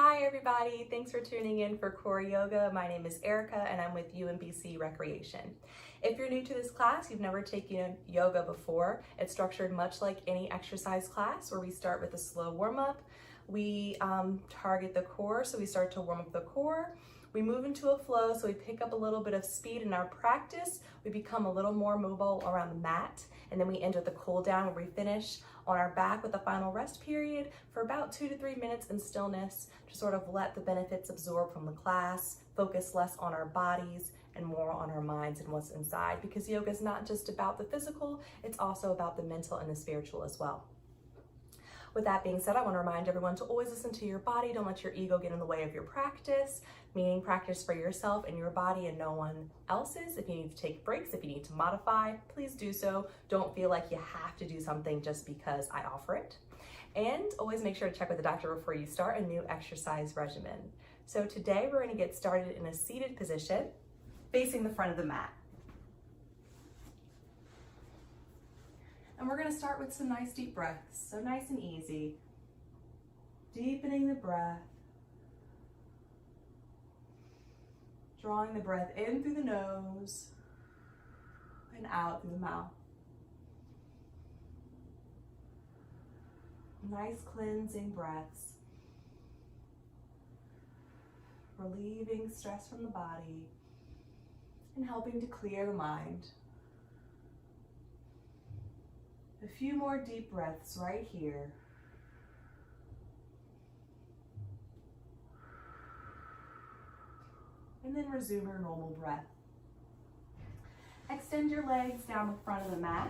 Hi everybody, thanks for tuning in for Core Yoga. My name is Erica and I'm with UMBC Recreation. If you're new to this class, you've never taken yoga before, it's structured much like any exercise class where we start with a slow warm-up. We target the core, so we start to warm up the core. We move into a flow, so we pick up a little bit of speed in our practice. We become a little more mobile around the mat, and then we end with a cool down where we finish on our back with a final rest period for about 2 to 3 minutes in stillness to sort of let the benefits absorb from the class, focus less on our bodies and more on our minds and what's inside, because yoga is not just about the physical, it's also about the mental and the spiritual as well. With that being said, I want to remind everyone to always listen to your body. Don't let your ego get in the way of your practice, meaning practice for yourself and your body and no one else's. If you need to take breaks, if you need to modify, please do so. Don't feel like you have to do something just because I offer it. And always make sure to check with the doctor before you start a new exercise regimen. So today we're going to get started in a seated position, facing the front of the mat. And we're going to start with some nice deep breaths, so nice and easy. Deepening the breath. Drawing the breath in through the nose and out through the mouth. Nice cleansing breaths. Relieving stress from the body and helping to clear the mind. A few more deep breaths right here. And then resume your normal breath. Extend your legs down the front of the mat.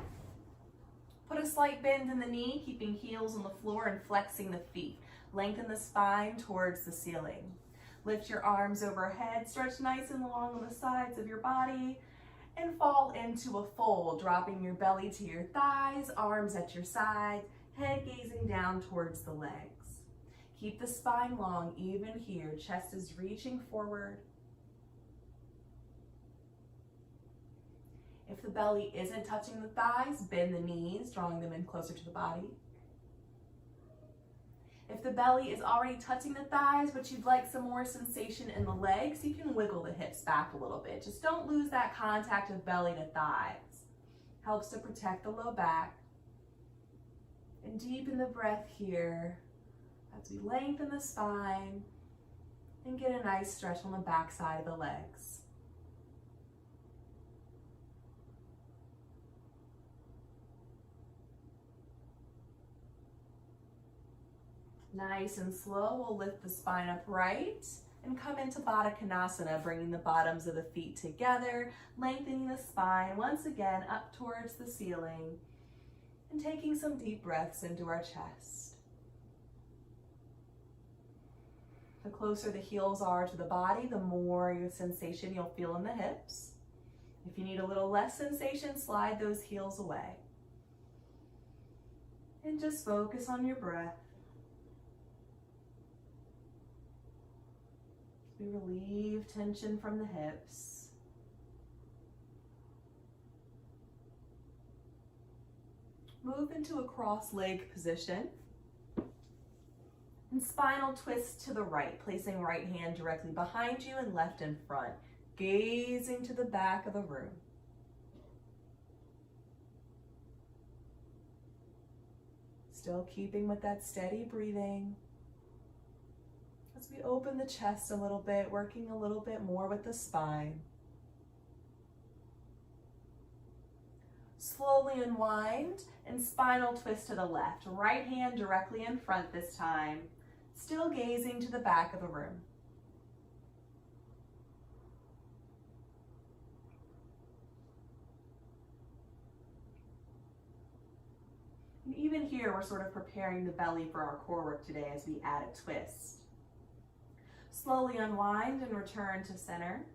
Put a slight bend in the knee, keeping heels on the floor and flexing the feet. Lengthen the spine towards the ceiling. Lift your arms overhead, stretch nice and long on the sides of your body, and fall into a fold, dropping your belly to your thighs, arms at your side, head gazing down towards the legs. Keep the spine long, even here. Chest is reaching forward. If the belly isn't touching the thighs, bend the knees, drawing them in closer to the body. If the belly is already touching the thighs, but you'd like some more sensation in the legs, you can wiggle the hips back a little bit. Just don't lose that contact of belly to thighs. Helps to protect the low back. And deepen the breath here as we lengthen the spine and get a nice stretch on the back side of the legs. Nice and slow, we'll lift the spine upright and come into Baddha Konasana, bringing the bottoms of the feet together, lengthening the spine once again up towards the ceiling, and taking some deep breaths into our chest. The closer the heels are to the body, the more your sensation you'll feel in the hips. If you need a little less sensation, slide those heels away. And just focus on your breath. We relieve tension from the hips. Move into a cross-leg position. And spinal twist to the right, placing right hand directly behind you and left in front, gazing to the back of the room. Still keeping with that steady breathing. As we open the chest a little bit, working a little bit more with the spine. Slowly unwind and spinal twist to the left. Right hand directly in front this time. Still gazing to the back of the room. And even here, we're sort of preparing the belly for our core work today as we add a twist. Slowly unwind and return to center.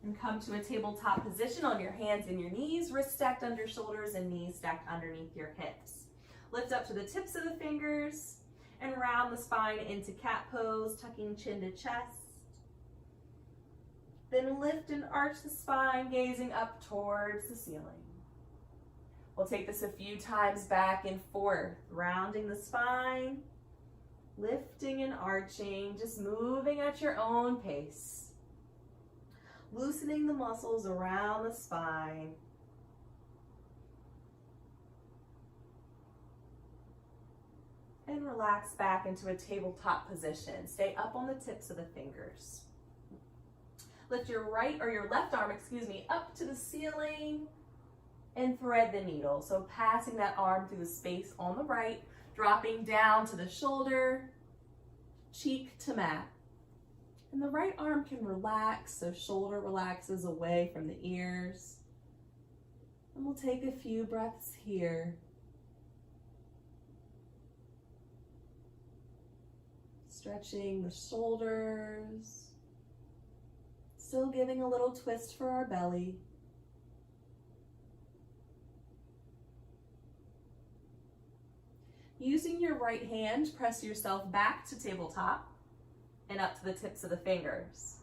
And come to a tabletop position on your hands and your knees, wrists stacked under shoulders and knees stacked underneath your hips. Lift up to the tips of the fingers and round the spine into cat pose, tucking chin to chest. Then lift and arch the spine, gazing up towards the ceiling. We'll take this a few times back and forth, rounding the spine, lifting and arching, just moving at your own pace. Loosening the muscles around the spine. And relax back into a tabletop position. Stay up on the tips of the fingers. Lift your right or your left arm, up to the ceiling and thread the needle. So passing that arm through the space on the right, dropping down to the shoulder, cheek to mat. And the right arm can relax, so shoulder relaxes away from the ears. And we'll take a few breaths here. Stretching the shoulders. Still giving a little twist for our belly. Using your right hand, press yourself back to tabletop and up to the tips of the fingers.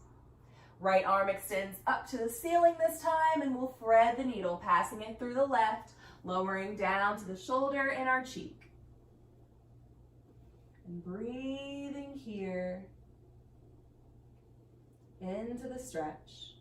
Right arm extends up to the ceiling this time, and we'll thread the needle, passing it through the left, lowering down to the shoulder and our cheek. And breathing here into the stretch.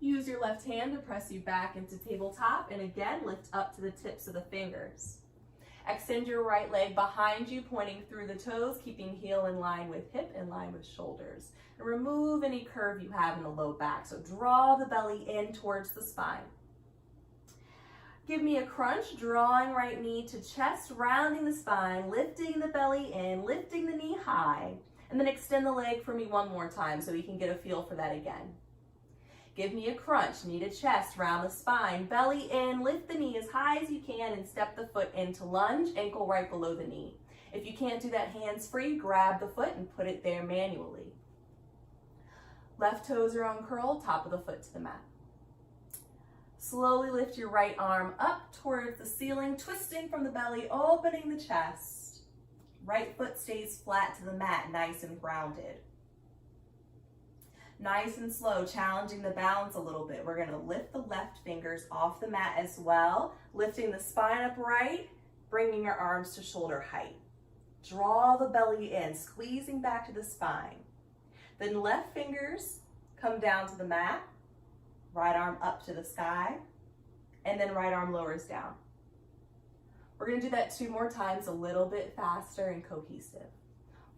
Use your left hand to press you back into tabletop, and again, lift up to the tips of the fingers. Extend your right leg behind you, pointing through the toes, keeping heel in line with hip, in line with shoulders. And remove any curve you have in the low back. So draw the belly in towards the spine. Give me a crunch, drawing right knee to chest, rounding the spine, lifting the belly in, lifting the knee high, and then extend the leg for me one more time so we can get a feel for that again. Give me a crunch, knee to chest, round the spine, belly in, lift the knee as high as you can and step the foot into lunge, ankle right below the knee. If you can't do that hands free, grab the foot and put it there manually. Left toes are uncurled, top of the foot to the mat. Slowly lift your right arm up towards the ceiling, twisting from the belly, opening the chest. Right foot stays flat to the mat, nice and grounded. Nice and slow, challenging the balance a little bit. We're gonna lift the left fingers off the mat as well, lifting the spine upright, bringing your arms to shoulder height. Draw the belly in, squeezing back to the spine. Then left fingers come down to the mat, right arm up to the sky, and then right arm lowers down. We're gonna do that 2 more times, a little bit faster and cohesive.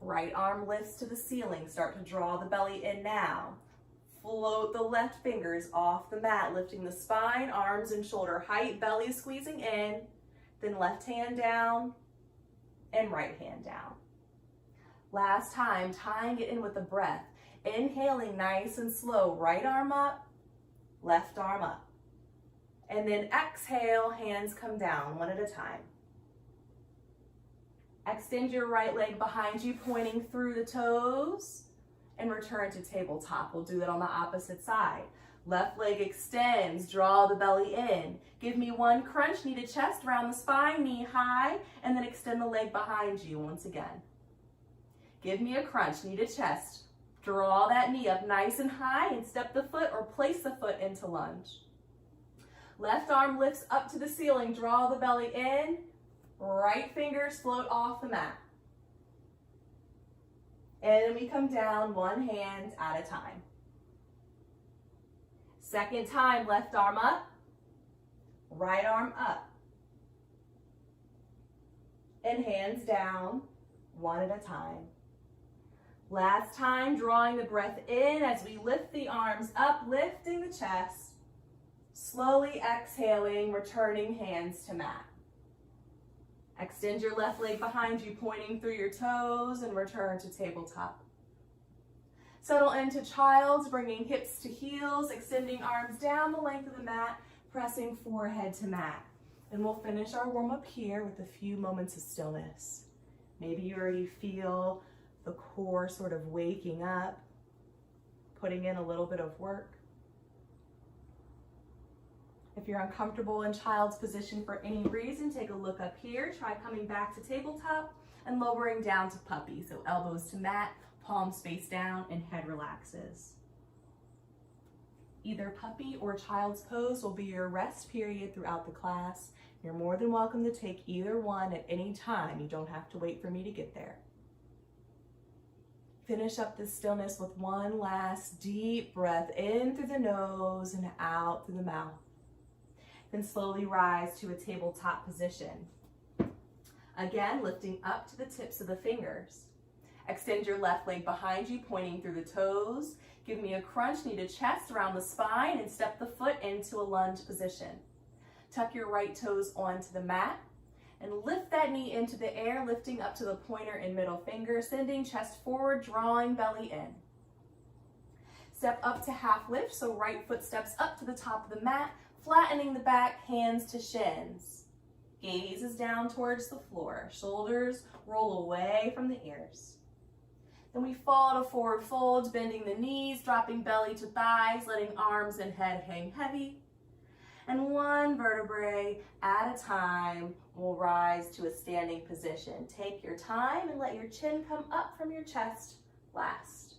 Right arm lifts to the ceiling, start to draw the belly in now. Float the left fingers off the mat, lifting the spine, arms and shoulder height, belly squeezing in, then left hand down and right hand down. Last time, tying it in with the breath. Inhaling nice and slow, right arm up, left arm up. And then exhale, hands come down one at a time. Extend your right leg behind you, pointing through the toes, and return to tabletop. We'll do that on the opposite side. Left leg extends, draw the belly in. Give me 1 crunch, knee to chest, round the spine, knee high, and then extend the leg behind you once again. Give me a crunch, knee to chest. Draw that knee up nice and high and step the foot or place the foot into lunge. Left arm lifts up to the ceiling, draw the belly in. Right fingers float off the mat. And then we come down 1 hand at a time. Second time, left arm up, right arm up. And hands down, 1 at a time. Last time, drawing the breath in as we lift the arms up, lifting the chest. Slowly exhaling, returning hands to mat. Extend your left leg behind you, pointing through your toes, and return to tabletop. Settle into child's, bringing hips to heels, extending arms down the length of the mat, pressing forehead to mat. And we'll finish our warm-up here with a few moments of stillness. Maybe you already feel the core sort of waking up, putting in a little bit of work. If you're uncomfortable in child's position for any reason, take a look up here. Try coming back to tabletop and lowering down to puppy. So elbows to mat, palms face down, and head relaxes. Either puppy or child's pose will be your rest period throughout the class. You're more than welcome to take either one at any time. You don't have to wait for me to get there. Finish up this stillness with one last deep breath in through the nose and out through the mouth. Then slowly rise to a tabletop position. Again, lifting up to the tips of the fingers. Extend your left leg behind you, pointing through the toes. Give me a crunch, knee to chest around the spine, and step the foot into a lunge position. Tuck your right toes onto the mat and lift that knee into the air, lifting up to the pointer and middle finger, sending chest forward, drawing belly in. Step up to half lift, so right foot steps up to the top of the mat, flattening the back, hands to shins. Gaze is down towards the floor. Shoulders roll away from the ears. Then we fall to forward fold, bending the knees, dropping belly to thighs, letting arms and head hang heavy. And one vertebrae at a time will rise to a standing position. Take your time and let your chin come up from your chest last.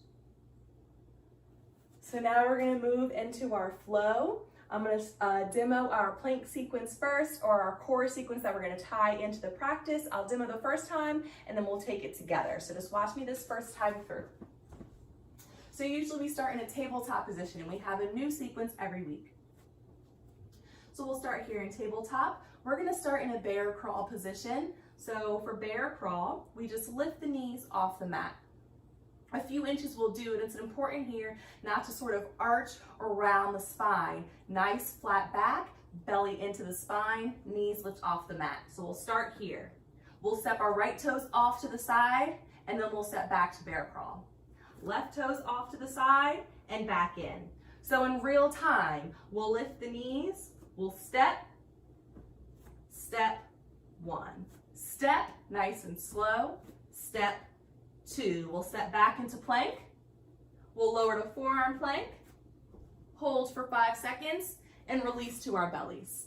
So now we're going to move into our flow. I'm going to demo our plank sequence first, or our core sequence that we're going to tie into the practice. I'll demo the first time and then we'll take it together. So just watch me this first time through. So usually we start in a tabletop position and we have a new sequence every week. So we'll start here in tabletop. We're going to start in a bear crawl position. So for bear crawl, we just lift the knees off the mat. A few inches will do, and it's important here not to sort of arch around the spine. Nice flat back, belly into the spine, knees lift off the mat. So we'll start here. We'll step our right toes off to the side, and then we'll step back to bear crawl. Left toes off to the side and back in. So in real time, we'll lift the knees, we'll step, step, one. Step, nice and slow, step, two. We'll step back into plank. We'll lower to forearm plank, hold for 5 seconds, and release to our bellies.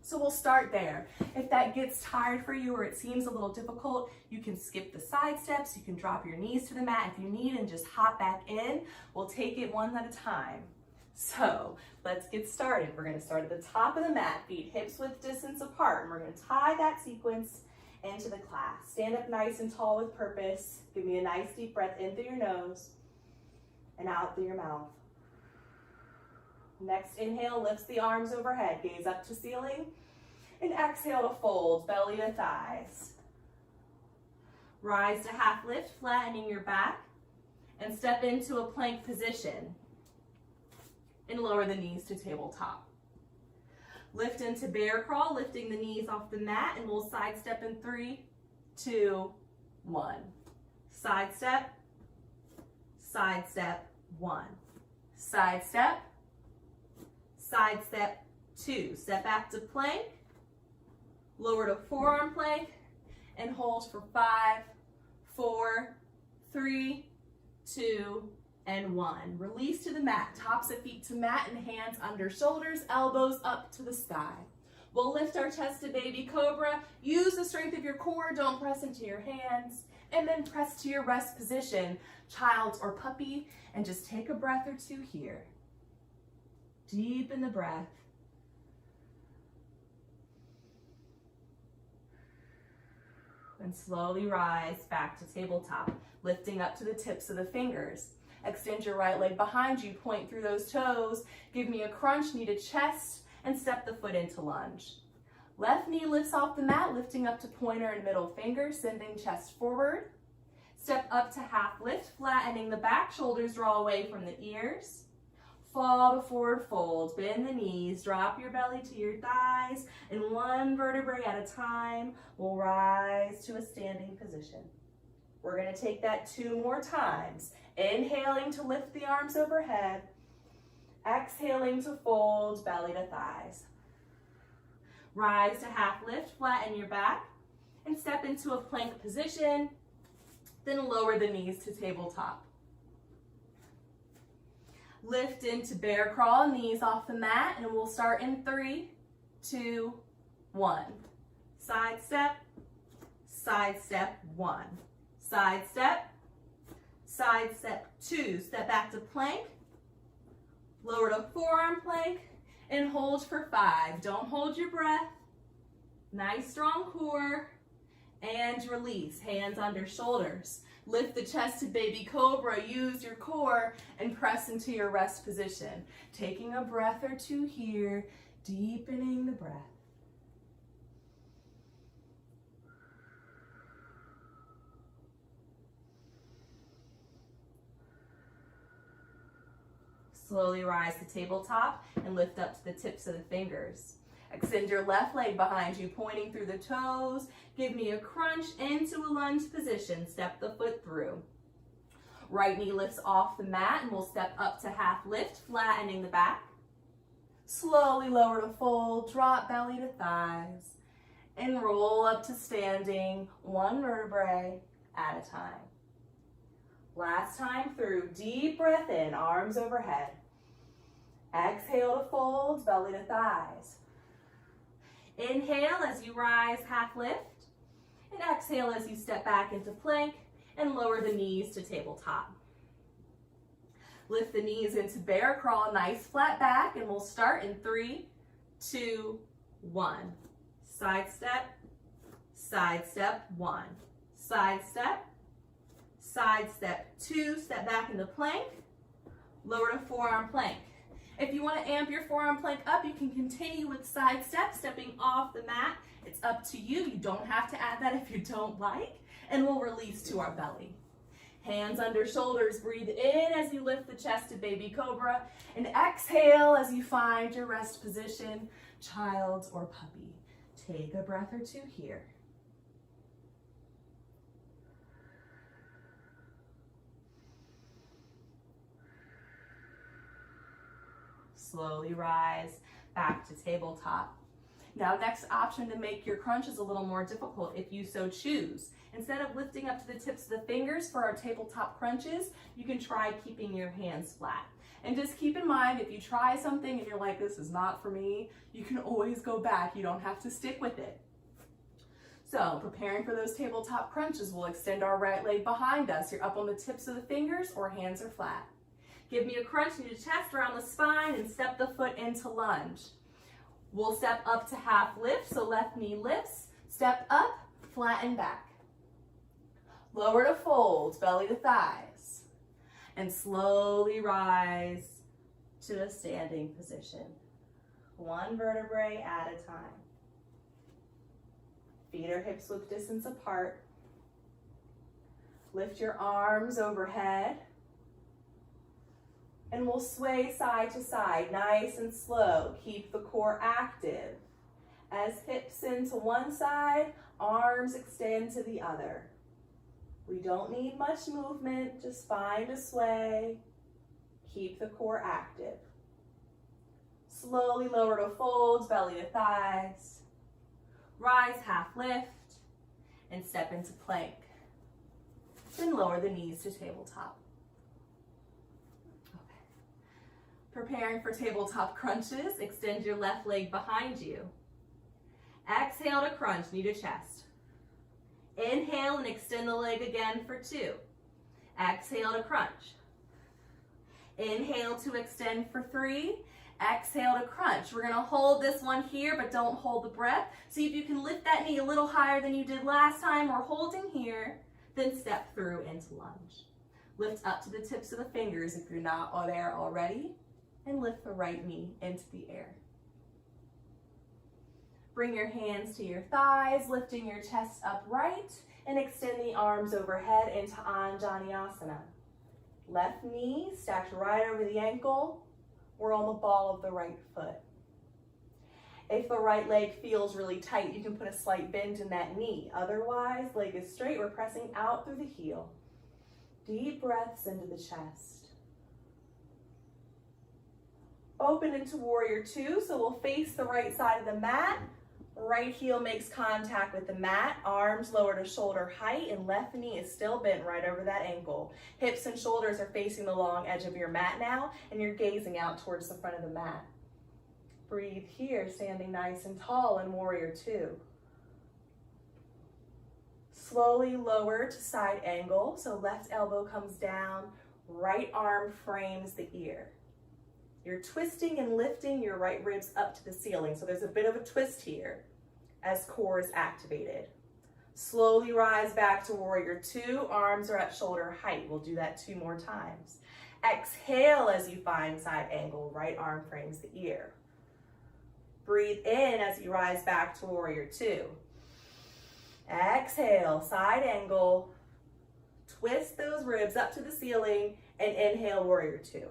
So we'll start there. If that gets tired for you or it seems a little difficult, you can skip the side steps. You can drop your knees to the mat if you need and just hop back in. We'll take it one at a time. So let's get started. We're going to start at the top of the mat, feet hips width distance apart, and we're going to tie that sequence into the class. Stand up nice and tall with purpose. Give me a nice deep breath in through your nose and out through your mouth. Next inhale lifts the arms overhead, gaze up to ceiling, and exhale to fold, belly to thighs. Rise to half lift, flattening your back, and step into a plank position and lower the knees to tabletop. Lift into bear crawl, lifting the knees off the mat, and we'll side step in 3, 2, 1. Side step, 1. Side step, 2. Step back to plank, lower to forearm plank, and hold for 5, 4, 3, 2, and 1. Release to the mat, tops of feet to mat and hands under shoulders, elbows up to the sky. We'll lift our chest to baby cobra. Use the strength of your core, don't press into your hands, and then press to your rest position, child or puppy, and just take a breath or two here. Deepen the breath. And slowly rise back to tabletop, lifting up to the tips of the fingers. Extend your right leg behind you, point through those toes. Give me a crunch, knee to chest, and step the foot into lunge. Left knee lifts off the mat, lifting up to pointer and middle finger, sending chest forward. Step up to half lift, flattening the back, shoulders draw away from the ears. Fall to forward fold, bend the knees, drop your belly to your thighs, and one vertebrae at a time, we'll rise to a standing position. We're going to take that 2 more times. Inhaling to lift the arms overhead. Exhaling to fold, belly to thighs. Rise to half lift, flatten your back, and step into a plank position. Then lower the knees to tabletop. Lift into bear crawl, knees off the mat, and we'll start in 3, 2, 1. Side step, 1. Side step, 2. Step back to plank, Lower to forearm plank and hold for 5. Don't hold your breath. Nice strong core. And release, hands under shoulders. Lift the chest to baby cobra, use your core and press into your rest position. Taking a breath or two here, deepening the breath. Slowly rise to tabletop and lift up to the tips of the fingers. Extend your left leg behind you, pointing through the toes. Give me a crunch into a lunge position. Step the foot through. Right knee lifts off the mat and we'll step up to half lift, flattening the back. Slowly lower to fold, drop belly to thighs, and roll up to standing, one vertebrae at a time. Last time through, deep breath in, arms overhead. Exhale to fold, belly to thighs. Inhale as you rise, half lift, and exhale as you step back into plank and lower the knees to tabletop. Lift the knees into bear crawl, nice flat back, and we'll start in 3, 2, 1. Side step, 1. Side step, 2, step back into plank, lower to forearm plank. If you want to amp your forearm plank up, you can continue with side step, stepping off the mat. It's up to you. You don't have to add that if you don't like. And we'll release to our belly. Hands under shoulders, breathe in as you lift the chest to baby cobra, and exhale as you find your rest position, child or puppy. Take a breath or two here. Slowly rise back to tabletop. Now, next option to make your crunches a little more difficult if you so choose. Instead of lifting up to the tips of the fingers for our tabletop crunches, you can try keeping your hands flat. And just keep in mind, if you try something and you're like, this is not for me, you can always go back. You don't have to stick with it. So, preparing for those tabletop crunches, we'll extend our right leg behind us. You're up on the tips of the fingers or hands are flat. Give me a crunch in your chest around the spine and step the foot into lunge. We'll step up to half lift, so left knee lifts, step up, flatten back. Lower to fold, belly to thighs, and slowly rise to a standing position. One vertebrae at a time. Feet or hips width distance apart. Lift your arms overhead. And we'll sway side to side, nice and slow. Keep the core active. As hips into one side, arms extend to the other. We don't need much movement, just find a sway. Keep the core active. Slowly lower to folds, belly to thighs. Rise, half lift, and step into plank. Then lower the knees to tabletop. Preparing for tabletop crunches, extend your left leg behind you. Exhale to crunch, knee to chest. Inhale and extend the leg again for 2. Exhale to crunch. Inhale to extend for 3. Exhale to crunch. We're gonna hold this one here, but don't hold the breath. See if you can lift that knee a little higher than you did last time. We're holding here, then step through into lunge. Lift up to the tips of the fingers if you're not there already. And lift the right knee into the air. Bring your hands to your thighs, lifting your chest upright, and extend the arms overhead into Anjaneyasana. Left knee stacked right over the ankle. We're on the ball of the right foot. If the right leg feels really tight, you can put a slight bend in that knee. Otherwise, leg is straight. We're pressing out through the heel. Deep breaths into the chest. Open into warrior 2, so we'll face the right side of the mat. Right heel makes contact with the mat, arms lower to shoulder height, and left knee is still bent right over that ankle. Hips and shoulders are facing the long edge of your mat now, and you're gazing out towards the front of the mat. Breathe here, standing nice and tall in warrior 2. Slowly lower to side angle, so left elbow comes down, right arm frames the ear. You're twisting and lifting your right ribs up to the ceiling. So there's a bit of a twist here as core is activated. Slowly rise back to warrior two. Arms are at shoulder height. We'll do that 2 more times. Exhale as you find side angle. Right arm frames the ear. Breathe in as you rise back to warrior two. Exhale, side angle. Twist those ribs up to the ceiling and inhale, warrior two.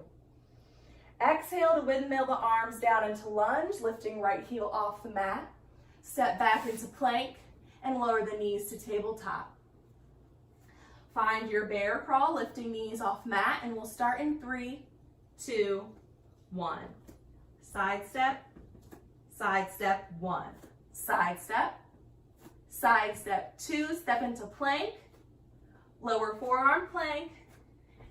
Exhale to windmill the arms down into lunge, lifting right heel off the mat. Step back into plank and lower the knees to tabletop. Find your bear crawl, lifting knees off mat, and we'll start in 3, 2, 1. Side step, 1. Side step 2, step into plank, lower forearm plank,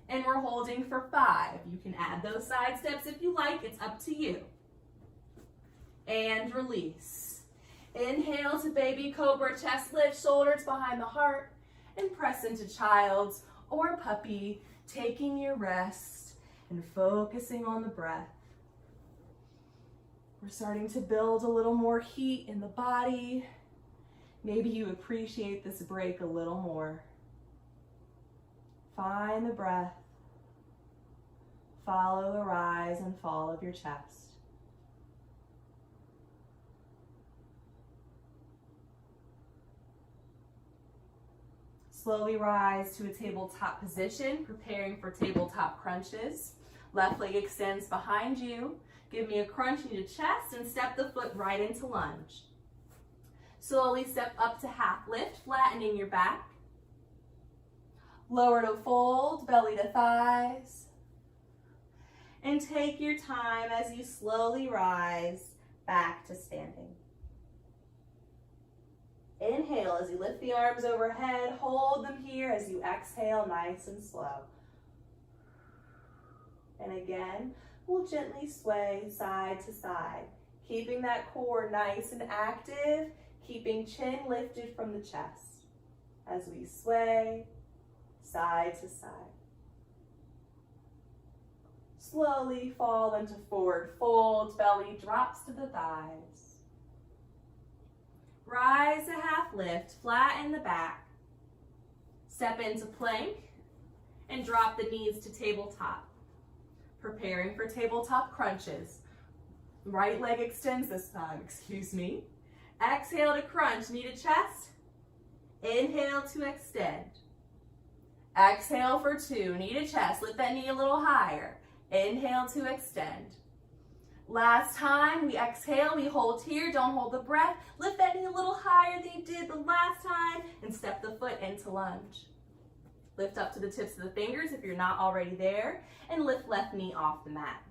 and we're holding for 5. You can add those side steps if you like, it's up to you. And release. Inhale to baby cobra, chest lift, shoulders behind the heart, and press into child's or puppy, taking your rest and focusing on the breath. We're starting to build a little more heat in the body. Maybe you appreciate this break a little more. Find the breath. Follow the rise and fall of your chest. Slowly rise to a tabletop position, preparing for tabletop crunches. Left leg extends behind you. Give me a crunch into chest and step the foot right into lunge. Slowly step up to half lift, flattening your back. Lower to fold, belly to thighs. And take your time as you slowly rise back to standing. Inhale as you lift the arms overhead. Hold them here as you exhale, nice and slow. And again, we'll gently sway side to side, keeping that core nice and active, keeping chin lifted from the chest as we sway side to side. Slowly fall into forward fold, belly drops to the thighs. Rise to half lift, flatten the back. Step into plank and drop the knees to tabletop. Preparing for tabletop crunches. Right leg extends this time, excuse me. Exhale to crunch, knee to chest. Inhale to extend. Exhale for 2, knee to chest. Lift that knee a little higher. Inhale to extend. Last time, we exhale, we hold here, don't hold the breath. Lift that knee a little higher than you did the last time and step the foot into lunge. Lift up to the tips of the fingers if you're not already there, and lift left knee off the mat.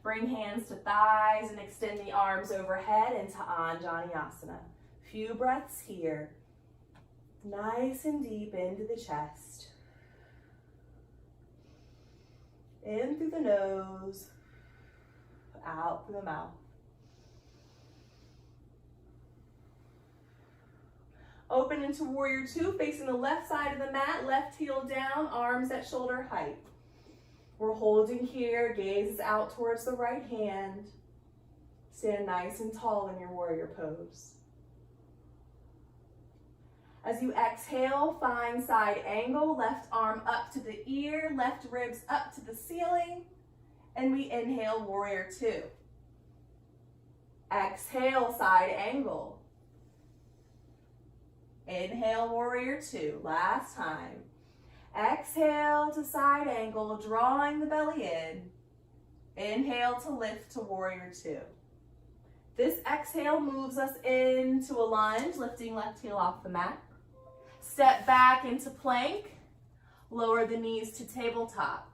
Bring hands to thighs and extend the arms overhead into Anjaneyasana. Few breaths here. Nice and deep into the chest. In through the nose, out through the mouth. Open into warrior two, facing the left side of the mat, left heel down, arms at shoulder height. We're holding here, gaze out towards the right hand. Stand nice and tall in your warrior pose. As you exhale, find side angle, left arm up to the ear, left ribs up to the ceiling, and we inhale warrior two. Exhale, side angle. Inhale, warrior two. Last time. Exhale to side angle, drawing the belly in. Inhale to lift to warrior two. This exhale moves us into a lunge, lifting left heel off the mat. Step back into plank. Lower the knees to tabletop.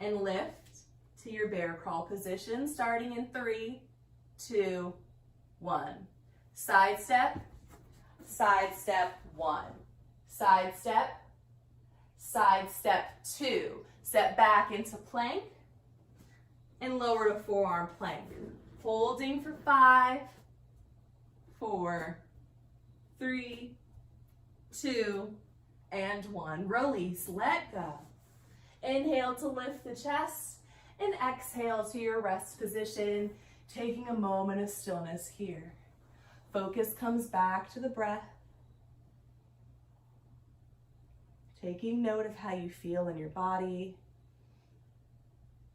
And lift to your bear crawl position, starting in 3, 2, 1. Side step, 1. Side step 2. Step back into plank and lower to forearm plank. Holding for 5, 4, 3, 2, and 1. Release, let go. Inhale to lift the chest And exhale to your rest position, taking a moment of stillness here. Focus comes back to the breath. Taking note of how you feel in your body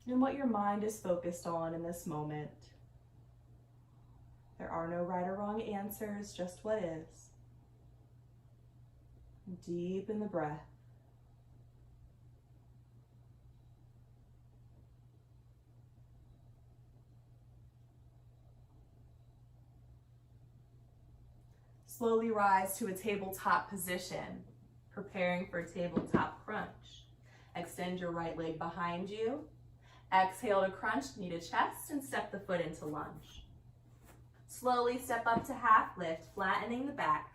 and what your mind is focused on in this moment. There are no right or wrong answers, just what is. Deepen the breath. Slowly rise to a tabletop position, preparing for tabletop crunch. Extend your right leg behind you. Exhale to crunch, knee to chest, and step the foot into lunge. Slowly step up to half lift, flattening the back.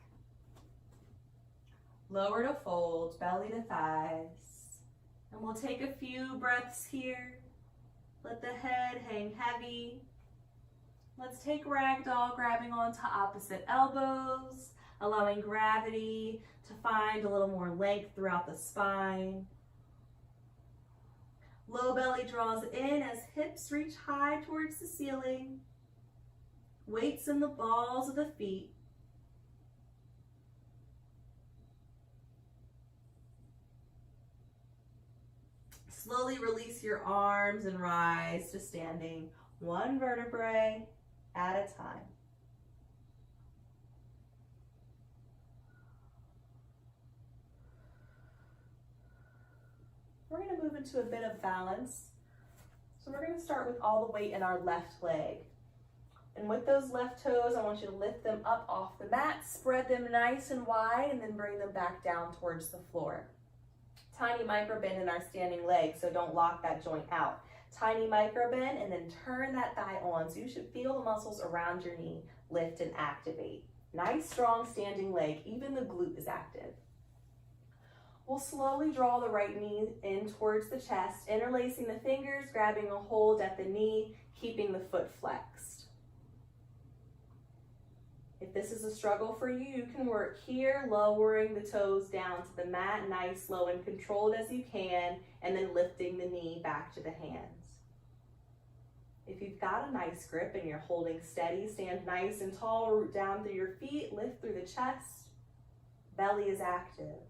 Lower to fold, belly to thighs. And we'll take a few breaths here. Let the head hang heavy. Let's take ragdoll, grabbing onto opposite elbows, allowing gravity to find a little more length throughout the spine. Low belly draws in as hips reach high towards the ceiling. Weights in the balls of the feet. Slowly release your arms and rise to standing, one vertebrae at a time. We're going to move into a bit of balance. So we're going to start with all the weight in our left leg. And with those left toes, I want you to lift them up off the mat, spread them nice and wide, and then bring them back down towards the floor. Tiny micro bend in our standing leg, so don't lock that joint out. Tiny micro bend, and then turn that thigh on. So you should feel the muscles around your knee lift and activate. Nice, strong standing leg. Even the glute is active. We'll slowly draw the right knee in towards the chest, interlacing the fingers, grabbing a hold at the knee, keeping the foot flexed. If this is a struggle for you, you can work here, lowering the toes down to the mat, nice, slow, and controlled as you can, and then lifting the knee back to the hands. If you've got a nice grip and you're holding steady, stand nice and tall, root down through your feet, lift through the chest. Belly is active.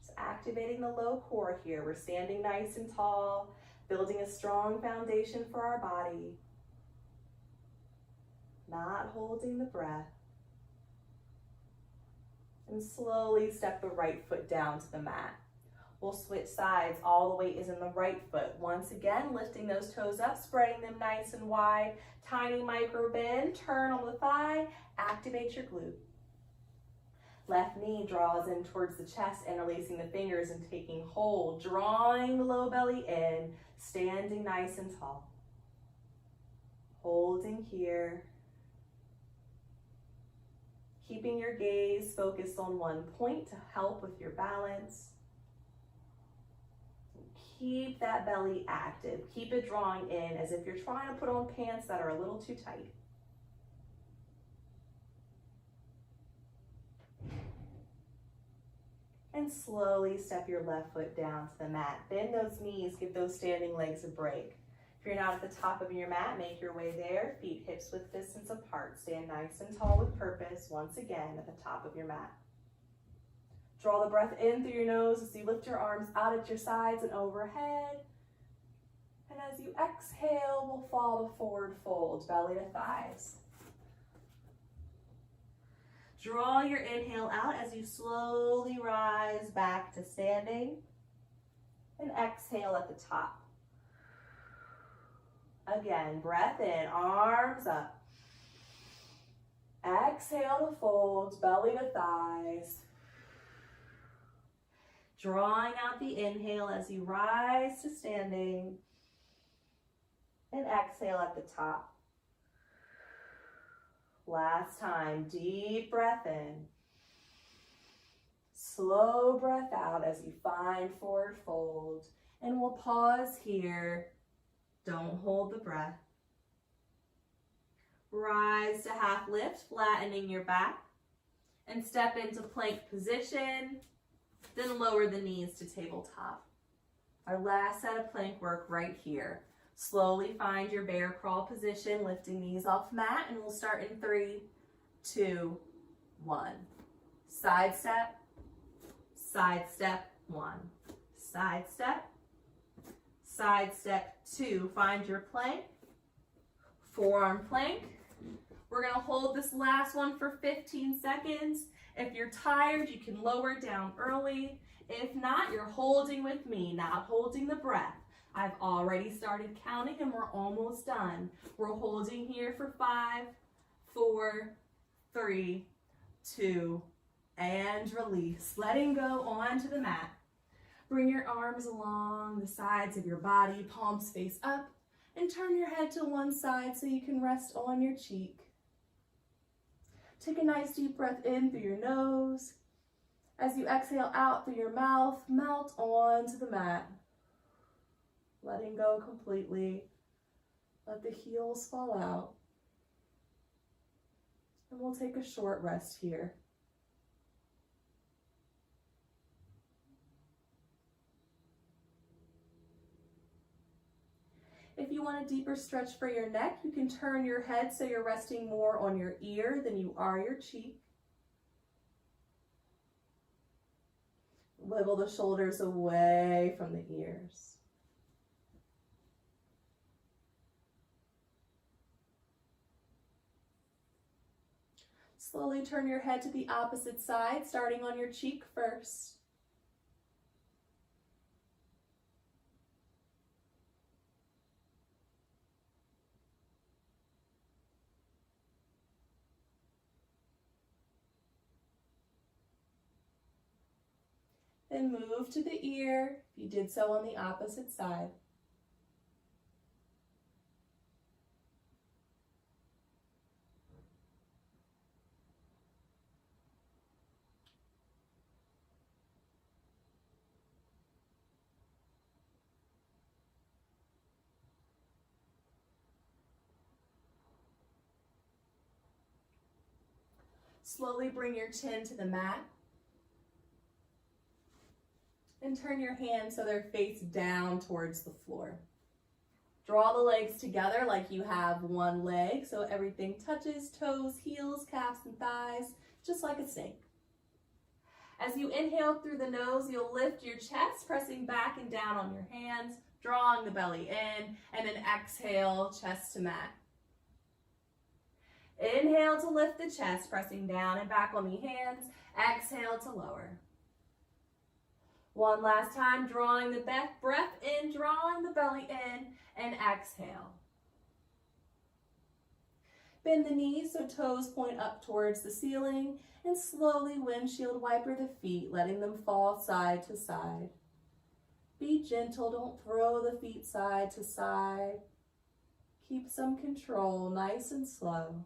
Just activating the low core here. We're standing nice and tall, building a strong foundation for our body. Not holding the breath. And slowly step the right foot down to the mat. We'll switch sides. All the weight is in the right foot. Once again, lifting those toes up, spreading them nice and wide. Tiny micro bend, turn on the thigh, activate your glute. Left knee draws in towards the chest, interlacing the fingers and taking hold, drawing the low belly in, standing nice and tall. Holding here. Keeping your gaze focused on one point to help with your balance. Keep that belly active. Keep it drawing in as if you're trying to put on pants that are a little too tight. And slowly step your left foot down to the mat. Bend those knees, give those standing legs a break. If you're not at the top of your mat, make your way there. Feet hips width distance apart. Stand nice and tall with purpose. Once again, at the top of your mat. Draw the breath in through your nose as you lift your arms out at your sides and overhead. And as you exhale, we'll fall to forward fold, belly to thighs. Draw your inhale out as you slowly rise back to standing. And exhale at the top. Again, breath in, arms up. Exhale to fold, belly to thighs. Drawing out the inhale as you rise to standing. And exhale at the top. Last time, deep breath in. Slow breath out as you find forward fold. And we'll pause here. Don't hold the breath. Rise to half lift, flattening your back. And step into plank position. Then lower the knees to tabletop. Our last set of plank work right here. Slowly find your bear crawl position, lifting knees off mat, and we'll start in 3, 2, 1. Side step, 1. Side step 2. Find your plank, forearm plank. We're gonna hold this last one for 15 seconds. If you're tired, you can lower it down early. If not, you're holding with me, not holding the breath. I've already started counting and we're almost done. We're holding here for 5, 4, 3, 2, and release. Letting go onto the mat. Bring your arms along the sides of your body, palms face up, and turn your head to one side so you can rest on your cheek. Take a nice deep breath in through your nose. As you exhale out through your mouth, melt onto the mat. Letting go completely. Let the heels fall out. And we'll take a short rest here. If you want a deeper stretch for your neck, you can turn your head so you're resting more on your ear than you are your cheek. Wiggle the shoulders away from the ears. Slowly turn your head to the opposite side, starting on your cheek first. Then move to the ear, if you did so on the opposite side. Slowly bring your chin to the mat. And turn your hands so they're face down towards the floor. Draw the legs together like you have one leg, so everything touches, toes, heels, calves, and thighs, just like a snake. As you inhale through the nose, you'll lift your chest, pressing back and down on your hands, drawing the belly in, and then exhale, chest to mat. Inhale to lift the chest, pressing down and back on the hands. Exhale to lower. One last time, drawing the breath in, drawing the belly in, and exhale. Bend the knees so toes point up towards the ceiling, and slowly windshield wiper the feet, letting them fall side to side. Be gentle, don't throw the feet side to side. Keep some control, nice and slow.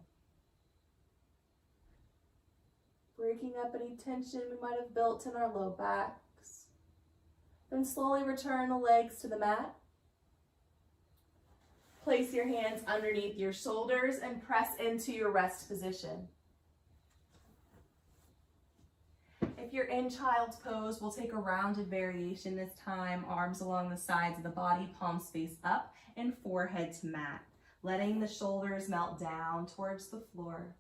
Breaking up any tension we might have built in our low backs. Then slowly return the legs to the mat. Place your hands underneath your shoulders and press into your rest position. If you're in child's pose, we'll take a rounded variation this time. Arms along the sides of the body, palms face up, and forehead to mat. Letting the shoulders melt down towards the floor.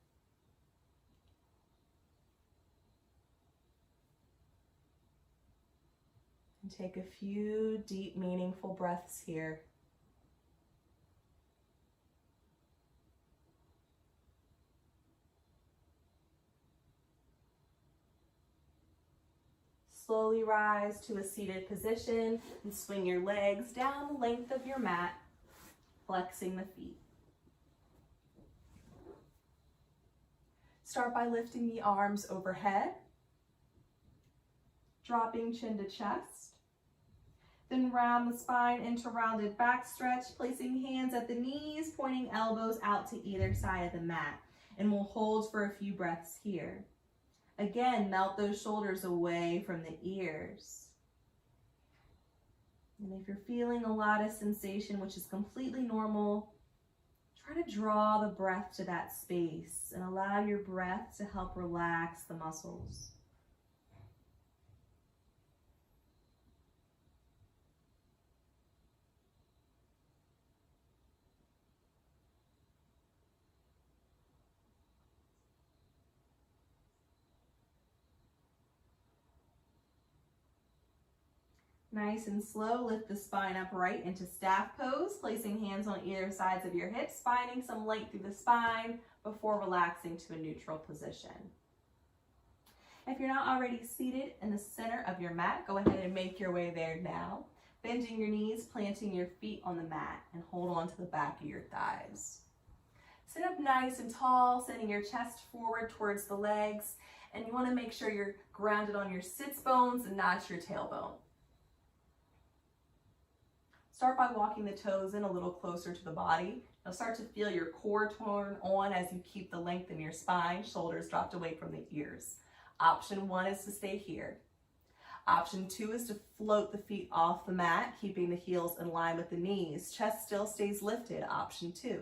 And take a few deep, meaningful breaths here. Slowly rise to a seated position and swing your legs down the length of your mat, flexing the feet. Start by lifting the arms overhead, dropping chin to chest. Then round the spine into rounded back stretch, placing hands at the knees, pointing elbows out to either side of the mat. And we'll hold for a few breaths here. Again, melt those shoulders away from the ears. And if you're feeling a lot of sensation, which is completely normal, try to draw the breath to that space and allow your breath to help relax the muscles. Nice and slow, lift the spine upright into staff pose, placing hands on either sides of your hips, finding some length through the spine before relaxing to a neutral position. If you're not already seated in the center of your mat, go ahead and make your way there now. Bending your knees, planting your feet on the mat, and hold on to the back of your thighs. Sit up nice and tall, sending your chest forward towards the legs, and you want to make sure you're grounded on your sits bones and not your tailbone. Start by walking the toes in a little closer to the body. You'll start to feel your core turn on as you keep the length in your spine, shoulders dropped away from the ears. Option 1 is to stay here. Option 2 is to float the feet off the mat, keeping the heels in line with the knees. Chest still stays lifted, option 2.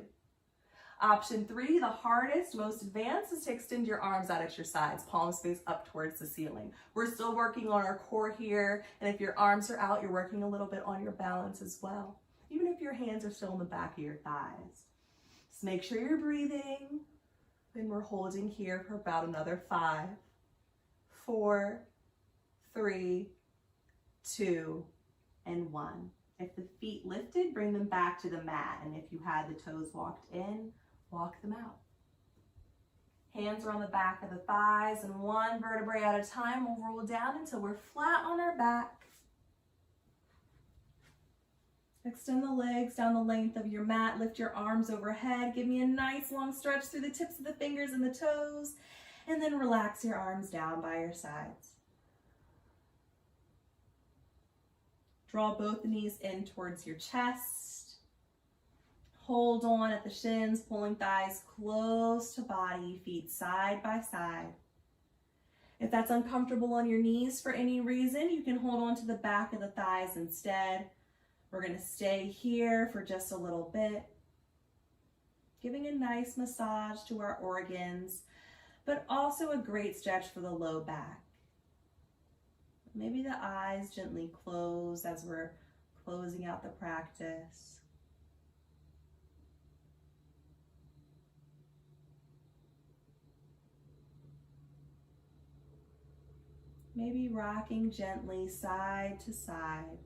Option 3, the hardest, most advanced, is to extend your arms out at your sides, palms face up towards the ceiling. We're still working on our core here, and if your arms are out, you're working a little bit on your balance as well, even if your hands are still in the back of your thighs. Just make sure you're breathing, and we're holding here for about another 5, 4, 3, 2, and 1. If the feet lifted, bring them back to the mat, and if you had the toes walked in, walk them out. Hands are on the back of the thighs, and one vertebrae at a time, we'll roll down until we're flat on our back. Extend the legs down the length of your mat, lift your arms overhead, give me a nice long stretch through the tips of the fingers and the toes, and then relax your arms down by your sides. Draw both the knees in towards your chest. Hold on at the shins, pulling thighs close to body, feet side by side. If that's uncomfortable on your knees for any reason, you can hold on to the back of the thighs instead. We're going to stay here for just a little bit, giving a nice massage to our organs, but also a great stretch for the low back. Maybe the eyes gently close as we're closing out the practice. Maybe rocking gently side to side.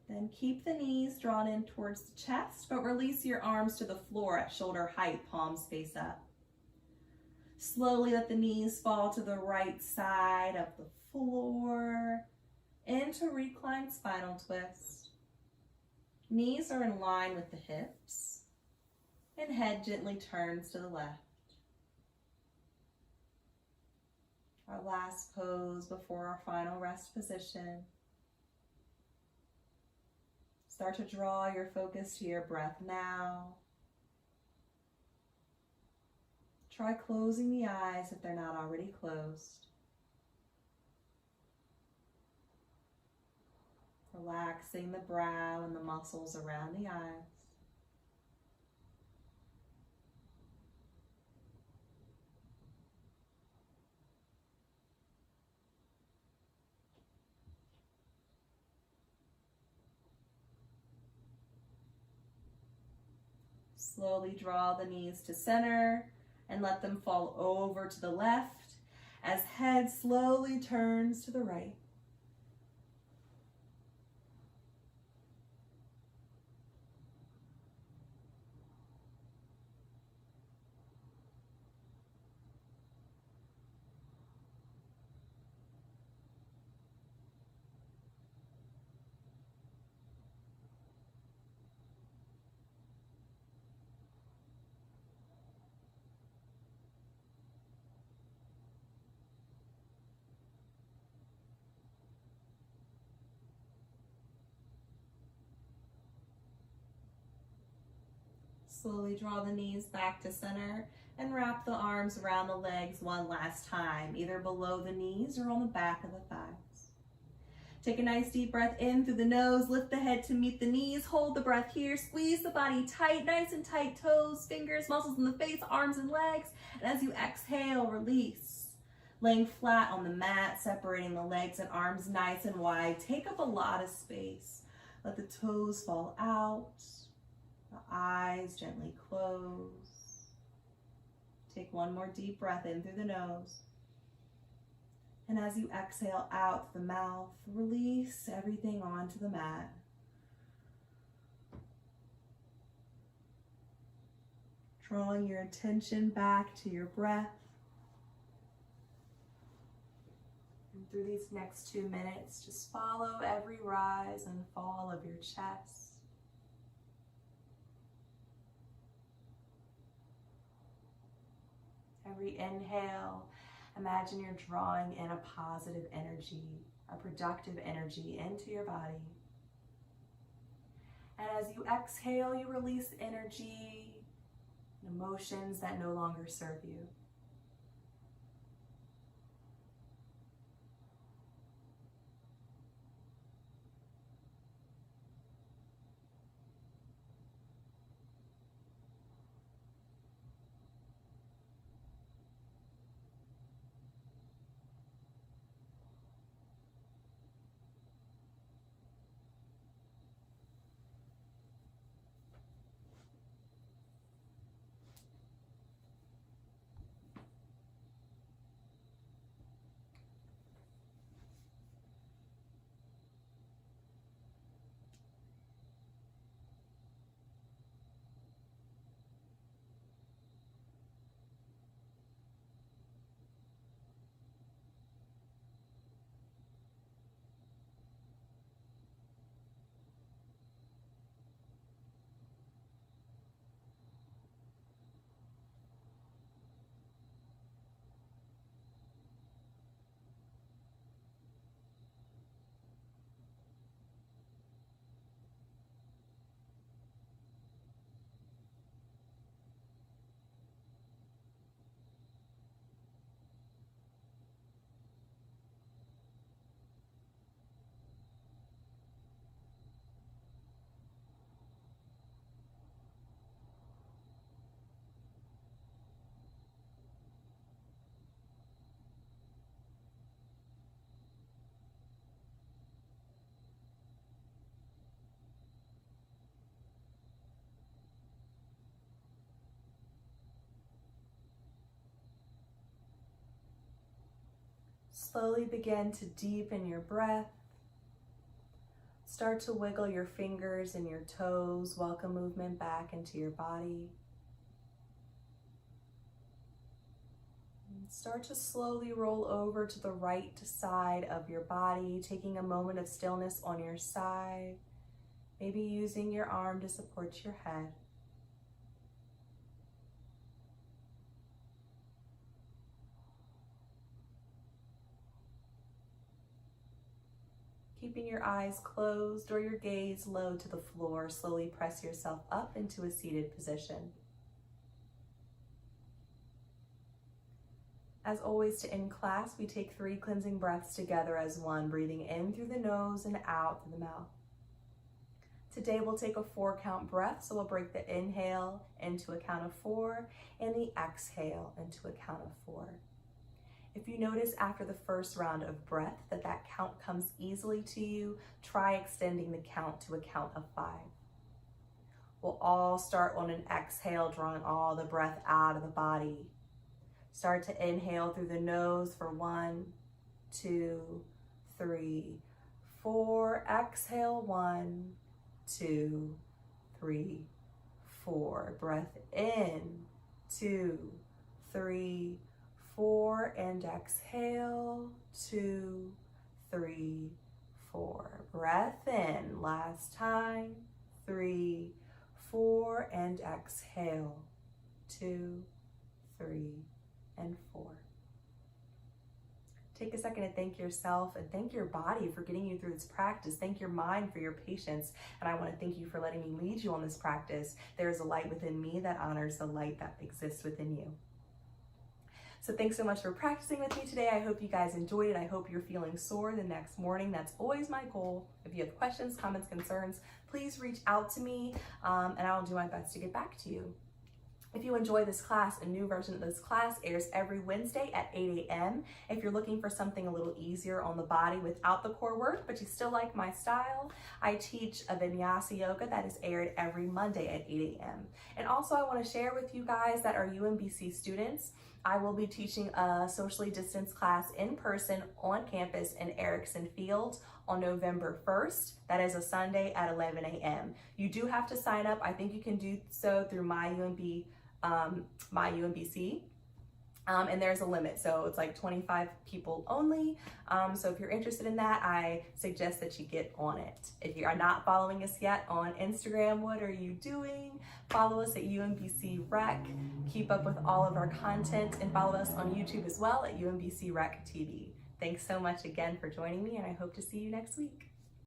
Then keep the knees drawn in towards the chest, but release your arms to the floor at shoulder height, palms face up. Slowly let the knees fall to the right side of the floor into reclined spinal twist. Knees are in line with the hips, and head gently turns to the left. Our last pose before our final rest position. Start to draw your focus to your breath now. Try closing the eyes if they're not already closed. Relaxing the brow and the muscles around the eyes. Slowly draw the knees to center and let them fall over to the left as head slowly turns to the right. Slowly draw the knees back to center and wrap the arms around the legs one last time, either below the knees or on the back of the thighs. Take a nice deep breath in through the nose, lift the head to meet the knees, hold the breath here, squeeze the body tight, nice and tight, toes, fingers, muscles in the face, arms and legs, and as you exhale, release. Laying flat on the mat, separating the legs and arms nice and wide, take up a lot of space. Let the toes fall out. The eyes gently close. Take one more deep breath in through the nose. And as you exhale out the mouth, release everything onto the mat. Drawing your attention back to your breath. And through these next 2 minutes, just follow every rise and fall of your chest. Every inhale, imagine you're drawing in a positive energy, a productive energy into your body. And as you exhale, you release energy and emotions that no longer serve you. Slowly begin to deepen your breath. Start to wiggle your fingers and your toes. Welcome movement back into your body. And start to slowly roll over to the right side of your body, taking a moment of stillness on your side, maybe using your arm to support your head. Keeping your eyes closed or your gaze low to the floor, slowly press yourself up into a seated position. As always, to end class, we take 3 cleansing breaths together as one, breathing in through the nose and out through the mouth. Today we'll take a 4-count breath, so we'll break the inhale into a count of 4 and the exhale into a count of 4. If you notice after the first round of breath that count comes easily to you, try extending the count to a count of 5. We'll all start on an exhale, drawing all the breath out of the body. Start to inhale through the nose for 1, 2, 3, 4. Exhale, 1, 2, 3, 4. Breath in, 2, 3, 4, and exhale, 2, 3, 4. Breath in, last time, 3, 4, and exhale, 2, 3, and 4. Take a second to thank yourself and thank your body for getting you through this practice. Thank your mind for your patience. And I want to thank you for letting me lead you on this practice. There is a light within me that honors the light that exists within you. So thanks so much for practicing with me today. I hope you guys enjoyed it. I hope you're feeling sore the next morning. That's always my goal. If you have questions, comments, concerns, please reach out to me and I'll do my best to get back to you. If you enjoy this class, a new version of this class airs every Wednesday at 8 a.m. If you're looking for something a little easier on the body without the core work, but you still like my style, I teach a Vinyasa yoga that is aired every Monday at 8 a.m. And also I want to share with you guys that are UMBC students, I will be teaching a socially distanced class in person on campus in Erickson Field on November 1st. That is a Sunday at 11 a.m. You do have to sign up. I think you can do so through my UMBC. And there's a limit, so it's like 25 people only. So if you're interested in that, I suggest that you get on it. If you are not following us yet on Instagram, what are you doing? Follow us at UMBC Rec. Keep up with all of our content, and follow us on YouTube as well at UMBC Rec TV. Thanks so much again for joining me, and I hope to see you next week.